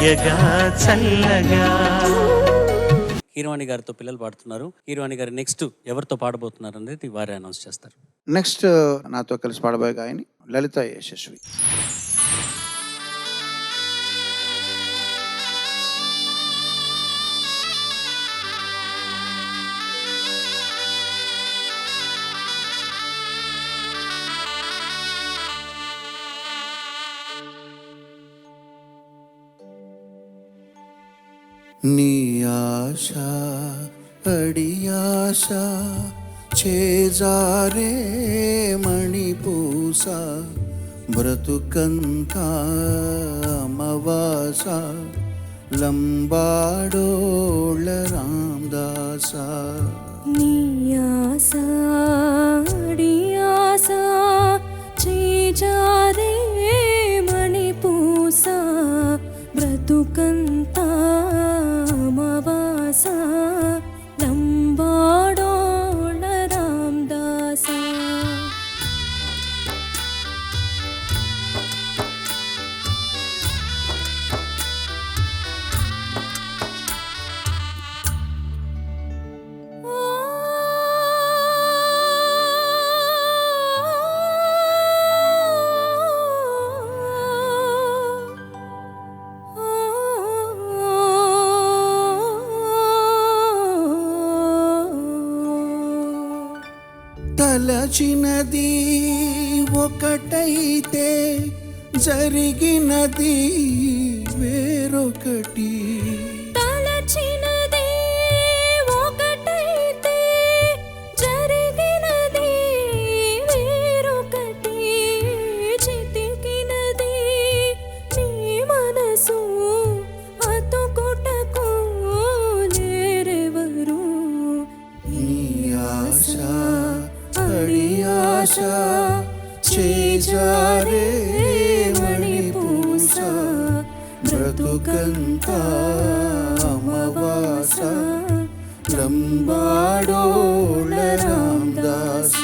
హాయగా చల్లగా. కీరవాణి గారితో పిల్లలు పాడుతున్నారు. కీరవాణి గారు నెక్స్ట్ ఎవరితో పాడబోతున్నారు అనేది వారే అనౌన్స్ చేస్తారు. నెక్స్ట్ నాతో కలిసి పాడబోయే గాయని లలిత యశస్వి. నీ ఆశ అడియాశ చేజారే మణిపూస బ్రతుకంత అమవాస లంబాడోళ్ళ రామదాస. నీ ఆశ అడియాశ చేజారే మణిపూస బ్రతుకంత అమవాస లంబాడోళ్ళ రామదాస. తలచినది ఒకటైతే జరిగినది వేరొకటి. తలచినది ఒకటైతే జరిగినది వేరొకటి. చితికినది నీ మనసు అతుకుటకు లేరెవరు. నీ ఆశ అడియాశ చేజారే మణిపూస బ్రతుకంత అమవాస లంబాడోళ్ళ రామదాస.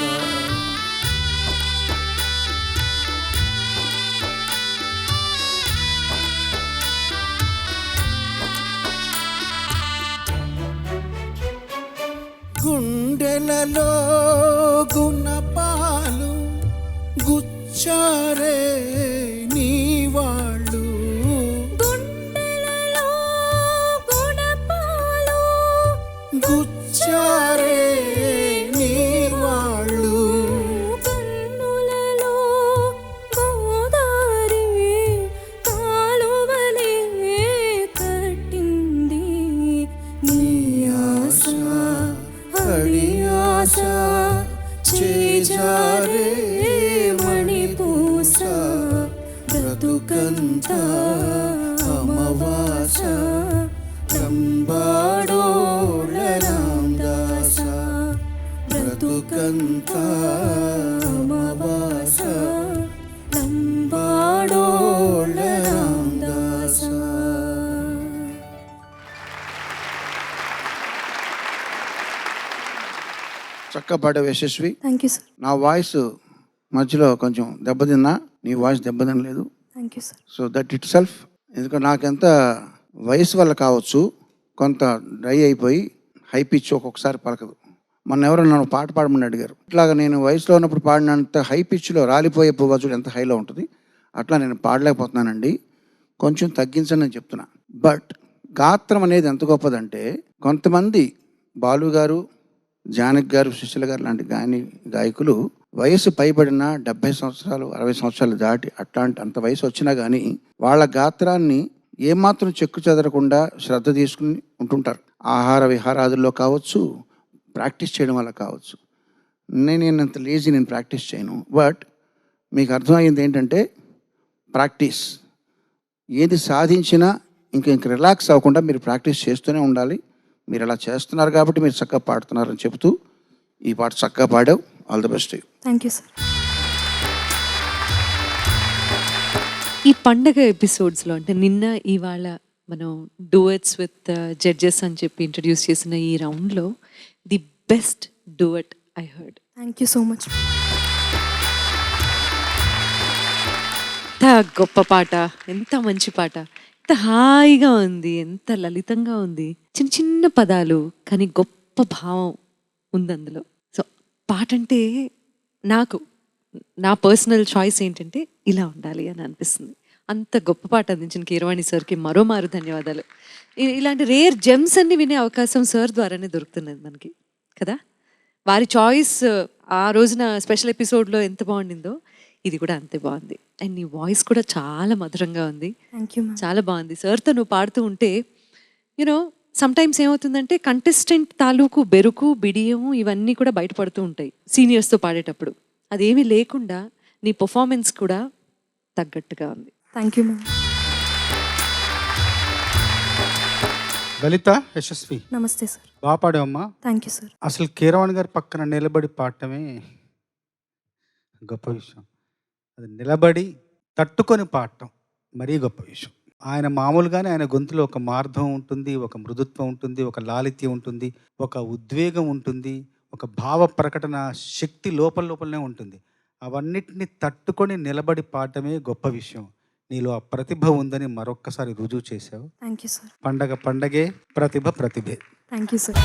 గుండెలలో గుణపాలు గుచ్చారే నీ వాళ్ళు. గుండెలలో గుణపాలు గుచ్చారే నీ వాళ్ళు. కన్నులలో గోదారి కాలువలే కట్టింది. నీ ఆశ అడియాశ చేజారే మణిపూస బ్రతుకంత అమవాస లంబాడోళ్ళ రామదాస. బ్రతుకంత అమవాస లంబాడోళ్ళ రామదాస. చక్కగా పాడావు యశస్వి. Thank you sir. నా వాయిస్ మధ్యలో కొంచెం దెబ్బతిన్నా, నీ వాయిస్ దెబ్బతినలేదు. Thank you sir. So that itself, ఎందుకంటే నాకెంత వయసు వల్ల కావచ్చు కొంత డ్రై అయిపోయి హై పిచ్ ఒక్కొక్కసారి పలకదు. మొన్న ఎవరో నన్ను పాట పాడమని అడిగారు. ఇట్లాగా నేను వయసులో ఉన్నప్పుడు పాడినంత హై పిచ్లో రాలిపోయే పువ్వచుడు ఎంత హైలో ఉంటుంది, అట్లా నేను పాడలేకపోతున్నానండి, కొంచెం తగ్గించని నేను చెప్తున్నా. బట్ గాత్రం అనేది ఎంత గొప్పదంటే, కొంతమంది బాలు గారు, జానకి గారు, సుశీల గారు లాంటి గాయకులు వయసు పైబడిన 70 సంవత్సరాలు 60 సంవత్సరాలు దాటి అంత వయసు వచ్చినా కానీ వాళ్ళ గాత్రాన్ని ఏమాత్రం చెక్కు చెదరకుండా శ్రద్ధ తీసుకుని ఉంటుంటారు. ఆహార విహారాదుల్లో కావచ్చు, ప్రాక్టీస్ చేయడం వల్ల కావచ్చు. నేనంత లేజీ, నేను ప్రాక్టీస్ చేయను. బట్ మీకు అర్థమైంది ఏంటంటే, ప్రాక్టీస్ ఏది సాధించినా ఇంక రిలాక్స్ అవ్వకుండా మీరు ప్రాక్టీస్ చేస్తూనే ఉండాలి. మీరు అలా చేస్తున్నారు కాబట్టి మీరు చక్కగా పాడుతున్నారని చెబుతూ ఈ పాట చక్కగా పాడావు. All the best. Thank you sir. ఈ పండగ ఎపిసోడ్స్లో అంటే నిన్న ఇవాళ మనం డూయట్స్ విత్ జడ్జెస్ అని చెప్పి ఇంట్రడ్యూస్ చేసిన ఈ రౌండ్లో the best duvet I heard. Thank you so much. ఎంత గొప్ప పాట, ఎంత మంచి పాట. ఎంత హాయిగా ఉంది, ఎంత లలితంగా ఉంది. చిన్న చిన్న పదాలు కానీ గొప్ప భావం ఉంది అందులో. సో పాట అంటే నాకు నా పర్సనల్ చాయిస్ ఏంటంటే ఇలా ఉండాలి అని అనిపిస్తుంది. అంత గొప్ప పాట అందించిన కీరవాణి సార్కి మరోమారు ధన్యవాదాలు. ఇలాంటి రేర్ జెమ్స్ అన్ని వినే అవకాశం సార్ ద్వారానే దొరుకుతున్నది మనకి కదా. వారి చాయిస్ ఆ రోజున స్పెషల్ ఎపిసోడ్లో ఎంత బాగుండిందో ఇది కూడా అంతే బాగుంది. అండ్ నీ వాయిస్ కూడా చాలా మధురంగా ఉంది, థ్యాంక్ యూ మ్యామ్. చాలా బాగుంది. సార్తో నువ్వు పాడుతూ ఉంటే యూనో సమ్టైమ్స్ ఏమవుతుందంటే కంటెస్టెంట్ తాలూకు బెరుకు బిడియము ఇవన్నీ కూడా బయటపడుతూ ఉంటాయి సీనియర్స్తో పాడేటప్పుడు. అదేమీ లేకుండా నీ పర్ఫార్మెన్స్ కూడా తగ్గట్టుగా ఉంది. Thank you ma'am. Lalitha Yashaswi నమస్తే సార్. బాగా పాడావమ్మా. Thank you sir. అసలు కీరవాణి గారి పక్కన నిలబడి పాడటమే గొప్ప విషయం. అది నిలబడి తట్టుకొని పాడటం మరీ గొప్ప విషయం. ఆయన మామూలుగానే ఆయన గొంతులో ఒక మార్ధం ఉంటుంది, ఒక మృదుత్వం ఉంటుంది, ఒక లాలిత్యం ఉంటుంది, ఒక ఉద్వేగం ఉంటుంది, ఒక భావ ప్రకటన శక్తి లోపలనే ఉంటుంది. అవన్నిటిని తట్టుకొని నిలబడి పాడటమే గొప్ప విషయం. నీలో ఆ ప్రతిభ ఉందని మరొక్కసారి రుజువు చేశావు. Thank you sir. పండగే, ప్రతిభే. Thank you sir.